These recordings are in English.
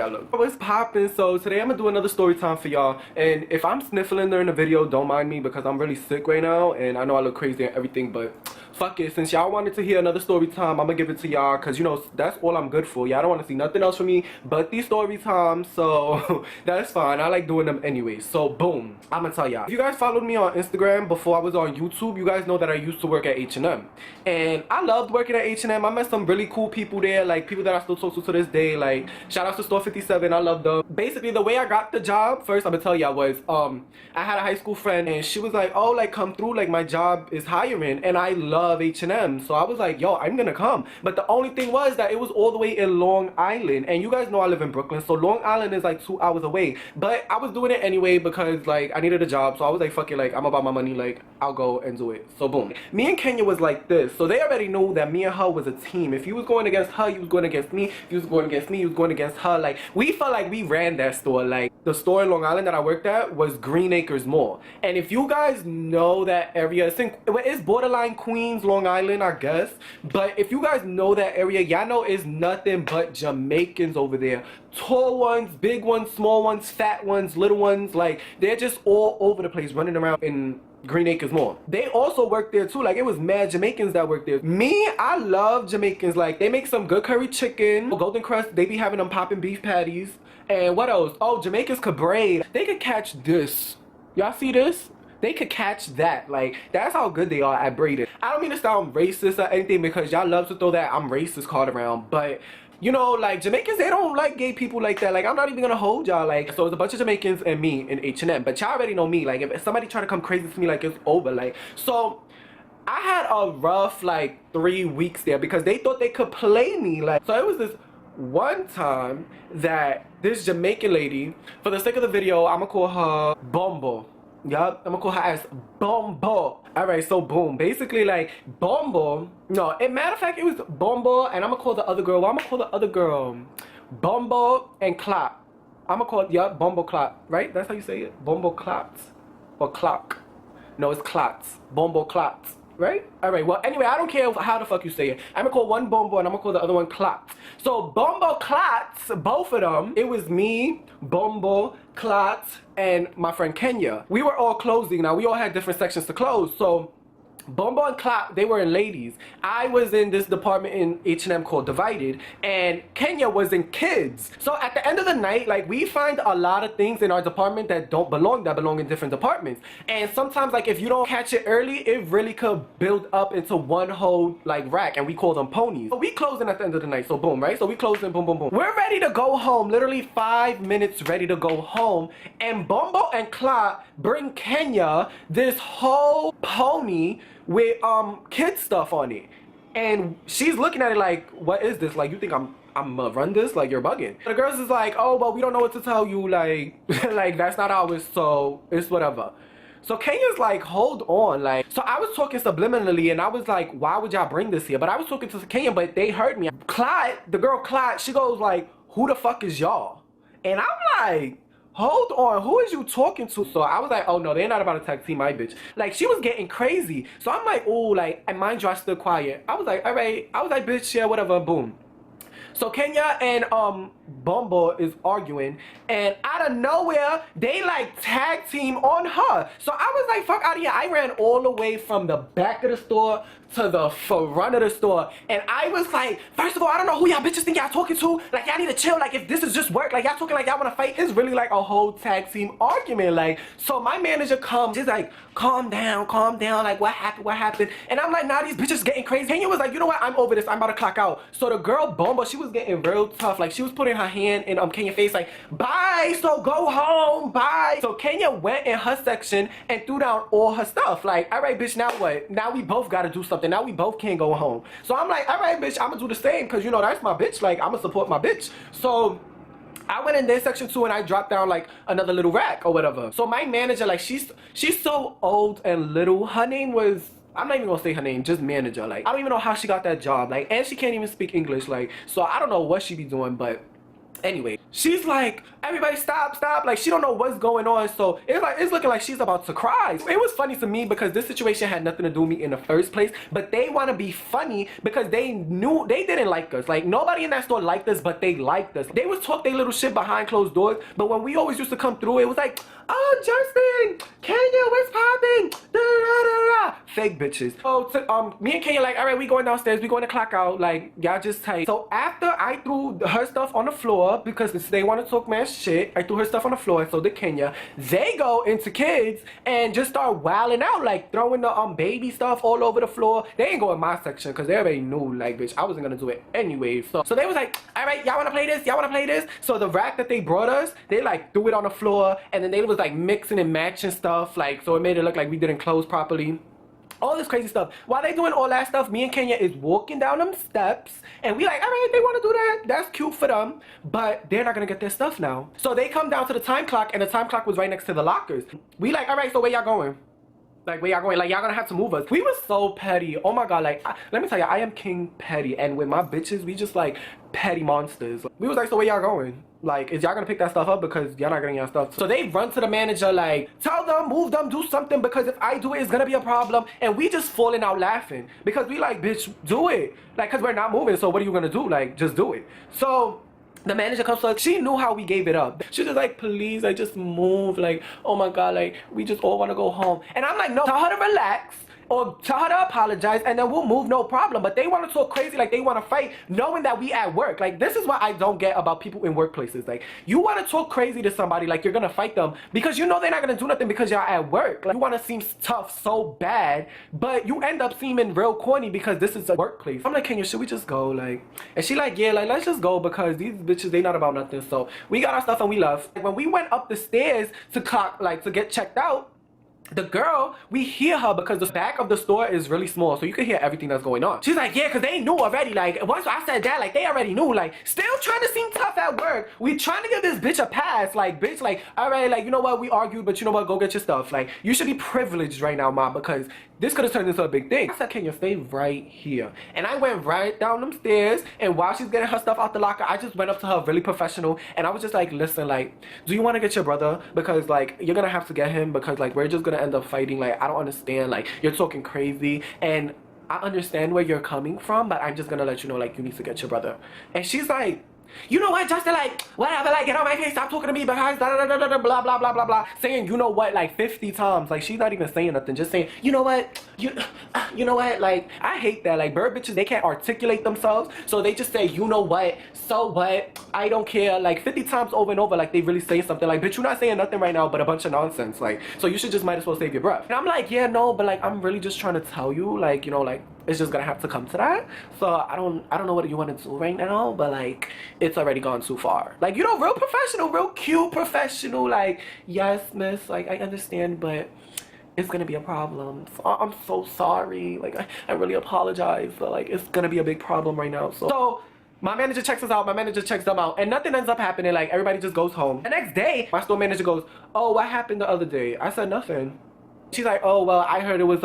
I look. What's poppin'? So today I'm gonna do another story time for y'all. And if I'm sniffling during the video, don't mind me because I'm really sick right now. And I know I look crazy and everything, but fuck it. Since y'all wanted to hear another story time, I'm gonna give it to y'all because, you know, that's all I'm good for. Y'all don't want to see nothing else from me but these story times. So that's fine. I like doing them anyway. So boom, I'm gonna tell y'all. If you guys followed me on Instagram before I was on YouTube, you guys know that I used to work at H&M. And I loved working at H&M. I met some really cool people there, like people that I still talk to this day. Like shout out to Store 57, I love them. Basically the way I got the job, first I'm gonna tell y'all, was I had a high school friend and she was like, oh, like come through, like my job is hiring. And I love H&M, so I was like, yo, I'm gonna come. But the only thing was that it was all the way in Long Island, and you guys know I live in Brooklyn, so Long Island is like 2 hours away. But I was doing it anyway because like I needed a job, so I was like, fuck it, like I'm about my money, like I'll go and do it. So boom, me and Kenya was like this, so they already knew that me and her was a team. If you was going against her, you was going against me. If you was going against me, you was going against her. Like we felt like we ran that store. Like the store in Long Island that I worked at was Green Acres Mall, and if you guys know that area, it's borderline Queens, Long Island, I guess. But if you guys know that area, y'all know it's nothing but Jamaicans over there. Tall ones, big ones, small ones, fat ones, little ones. Like they're just all over the place running around in Green Acres Mall. They also work there too. Like it was mad Jamaicans that worked there. Me, I love Jamaicans. Like they make some good curry chicken, Golden Crust. They be having them popping beef patties. And what else? Oh, Jamaicans could braid. They could catch this. Y'all see this? They could catch that. Like that's how good they are at braiding. I don't mean to sound racist or anything because y'all love to throw that I'm racist card around, but you know, like Jamaicans, they don't like gay people like that. Like I'm not even gonna hold y'all. Like so it's a bunch of Jamaicans and me in H&M, but y'all already know me. Like if somebody try to come crazy to me, like it's over. Like so I had a rough like 3 weeks there because they thought they could play me. Like so it was this one time that this Jamaican lady, for the sake of the video, I'm gonna call her Bumbo. Yup, I'm gonna call her as Bumbo. Alright, so boom. Basically, like, Bumbo. No, matter of fact, it was Bumbo, and I'm gonna call the other girl. Well, I'm gonna call the other girl Bumbo and Clot. I'm gonna call it, yup, Bumboclot. Right? That's how you say it? Bumboclot. Or Clock. No, it's Clots. Bumboclot. Right? Alright, well, anyway, I don't care how the fuck you say it. I'm gonna call one Bumbo and I'm gonna call the other one Clot. So, Bumboclots, both of them, it was me, Bumbo, Clot, and my friend Kenya. We were all closing. Now, we all had different sections to close, so Bumbo and Clot, they were in ladies. I was in this department in H&M called Divided, and Kenya was in kids. So at the end of the night, like we find a lot of things in our department that don't belong, that belong in different departments. And sometimes like if you don't catch it early, it really could build up into one whole like rack, and we call them ponies. So we closing at the end of the night, so boom, right? So we closing, boom, boom, boom. We're ready to go home, literally 5 minutes ready to go home, and Bumbo and Clot bring Kenya this whole pony with kid stuff on it, and she's looking at it like, what is this? Like, you think I'm gonna run this? Like, you're bugging. The girls is like, oh, but we don't know what to tell you, like like that's not how it's, so it's whatever. So Kenya's like, hold on, like, so I was talking subliminally and I was like, why would y'all bring this here? But I was talking to Kenya, but they heard me. Clyde, the girl Clyde, she goes like, who the fuck is y'all? And I'm like, hold on, who is you talking to? So I was like, oh no, they're not about to tag team my bitch. Like she was getting crazy. So I'm like, oh, like, and mind you, I stood quiet. I was like, all right. I was like, bitch, yeah, whatever, boom. So Kenya and Bumbo is arguing, and out of nowhere they like tag team on her. So I was like, fuck out of here. I ran all the way from the back of the store to the front of the store, and I was like, first of all, I don't know who y'all bitches think y'all talking to. Like y'all need to chill. Like if this is just work, like y'all talking like y'all want to fight. It's really like a whole tag team argument. Like so my manager comes, she's like, calm down, like what happened? And I'm like, nah, these bitches getting crazy. Kenya was like, you know what, I'm over this, I'm about to clock out. So the girl Bumbo, she was getting real tough. Like she was putting her hand in Kenya's face like, bye, so go home, bye. So Kenya went in her section and threw down all her stuff. Like, all right, bitch, now what? Now we both gotta do something. Now we both can't go home. So I'm like, all right, bitch, I'm gonna do the same, because you know that's my bitch. Like I'm gonna support my bitch. So I went in their section too, and I dropped down like another little rack or whatever. So my manager, like she's so old and little. Her name was, I'm not even gonna say her name, just manager. Like I don't even know how she got that job. Like, and she can't even speak English. Like, so I don't know what she be doing, but Anyway, she's like, everybody stop, stop. Like, she don't know what's going on. So it's looking like she's about to cry. It was funny to me because this situation had nothing to do with me in the first place. But they want to be funny because they knew they didn't like us. Like, nobody in that store liked us, but they liked us. They was talk their little shit behind closed doors. But when we always used to come through, it was like, oh, Justin, Kenya, what's popping? Da, da, da, da. Fake bitches. So me and Kenya like, all right, we going downstairs. We going to clock out. Like, y'all just tight. So after I threw her stuff on the floor because they want to talk mad shit, I threw her stuff on the floor and so did Kenya. They go into kids and just start wilding out, like throwing the baby stuff all over the floor. They ain't go in my section because they already knew, like, bitch, I wasn't gonna do it anyway. So they was like, all right, y'all wanna play this? Y'all wanna play this? So the rack that they brought us, they like threw it on the floor and then they was like mixing and matching stuff, like, so it made it look like we didn't close properly. All this crazy stuff. While they doing all that stuff, me and Kenya is walking down them steps and we like, all right, they want to do that. That's cute for them, but they're not gonna get their stuff now. So they come down to the time clock and the time clock was right next to the lockers. We like, all right, so where y'all going? Like, where y'all going? Like, y'all gonna have to move us. We were so petty. Oh my god, like, let me tell you, I am king petty. And with my bitches, we just like petty monsters. We was like, so where y'all going? Like, is y'all gonna pick that stuff up because y'all not getting your stuff? So they run to the manager like, tell them, move them, do something because if I do it, it's gonna be a problem. And we just falling out laughing because we like, bitch, do it. Like, cause we're not moving, so what are you gonna do? Like, just do it. So the manager comes to us. She knew how we gave it up. She was like, please, like, just move. Like, oh my god, like, we just all want to go home. And I'm like, no, tell her to relax or tell her to apologize and then we'll move, no problem. But they want to talk crazy, like they want to fight, knowing that we at work. Like, this is what I don't get about people in workplaces. Like, you want to talk crazy to somebody like you're gonna fight them because you know they're not gonna do nothing because y'all at work. Like, you want to seem tough so bad, but you end up seeming real corny because this is a workplace. I'm like, Kenya, should we just go? Like, and she like, yeah, like, let's just go because these bitches, they not about nothing. So we got our stuff and we left. When we went up the stairs to clock, like, to get checked out, the girl, we hear her because the back of the store is really small, so you can hear everything that's going on. She's like, yeah, because they knew already. Like, once I said that, like, they already knew. Like, still trying to seem tough at work. We trying to give this bitch a pass. Like, bitch, like, all right, like, you know what? We argued, but you know what? Go get your stuff. Like, you should be privileged right now, ma, because this could have turned into a big thing. I said, Kenya, stay right here. And I went right down them stairs, and while she's getting her stuff out the locker, I just went up to her really professional, and I was just like, listen, like, do you want to get your brother? Because, like, you're gonna have to get him because, like, we're just gonna end up fighting. Like, I don't understand. Like, you're talking crazy, and I understand where you're coming from, but I'm just gonna let you know, like, you need to get your brother. And she's like, you know what, Justin, like, whatever, like, get on my face, stop talking to me, because blah, blah, blah, blah, blah, blah, saying, you know what, like, 50 times. Like, she's not even saying nothing, just saying, you know what, you know what, like, I hate that. Like, bird bitches, they can't articulate themselves, so they just say, you know what, so what, I don't care, like, 50 times over and over, like, they really say something, like, bitch, you're not saying nothing right now, but a bunch of nonsense, like, so you should just might as well save your breath. And I'm like, yeah, no, but, like, I'm really just trying to tell you, like, you know, like, it's just gonna have to come to that. So I don't know what you want to do right now, but, like, it's already gone too far. Like, you know, real professional, real cute professional, like, yes, miss, like, I understand, but it's gonna be a problem. So I'm so sorry. Like, I really apologize, but, like, it's gonna be a big problem right now. So my manager checks us out, my manager checks them out, and nothing ends up happening. Like, everybody just goes home. The next day, my store manager goes, oh, what happened the other day? I said nothing. She's like, oh, well, I heard it was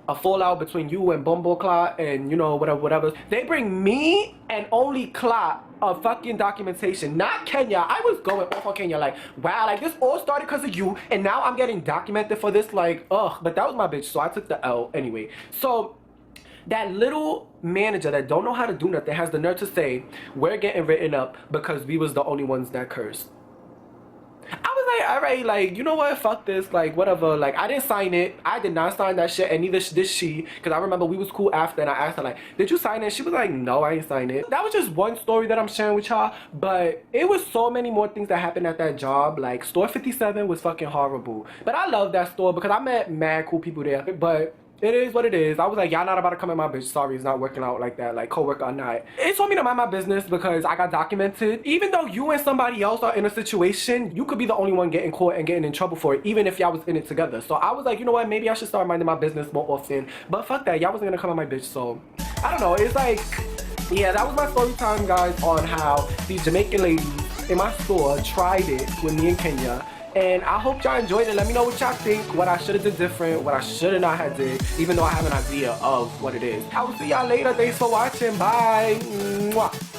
a fallout between you and Bumboclot and, you know, whatever. They bring me and only Clot a fucking documentation, not Kenya. I was going off on Kenya, like, wow, like, this all started because of you, and now I'm getting documented for this, like, ugh. But that was my bitch, so I took the L anyway. So that little manager that don't know how to do nothing has the nerve to say, we're getting written up because we was the only ones that cursed. I was like, all right, like, you know what, fuck this, like, whatever. Like, I didn't sign it. I did not sign that shit, and neither did she, because I remember we was cool after, and I asked her, like, did you sign it? She was like, no, I ain't signed it. That was just one story that I'm sharing with y'all, but it was so many more things that happened at that job. Like, store 57 was fucking horrible, but I love that store because I met mad cool people there. But it is what it is. I was like, y'all not about to come at my bitch. Sorry, it's not working out like that. Like, coworker or not. It told me to mind my business because I got documented. Even though you and somebody else are in a situation, you could be the only one getting caught and getting in trouble for it, even if y'all was in it together. So I was like, you know what? Maybe I should start minding my business more often. But fuck that. Y'all wasn't gonna come at my bitch. So I don't know. It's like, yeah, that was my story time, guys, on how these Jamaican ladies in my store tried it with me and Kenya. And I hope y'all enjoyed it. Let me know what y'all think, what I should have did different, what I should have not have did, even though I have an idea of what it is. I will see y'all later. Thanks for watching. Bye. Mwah.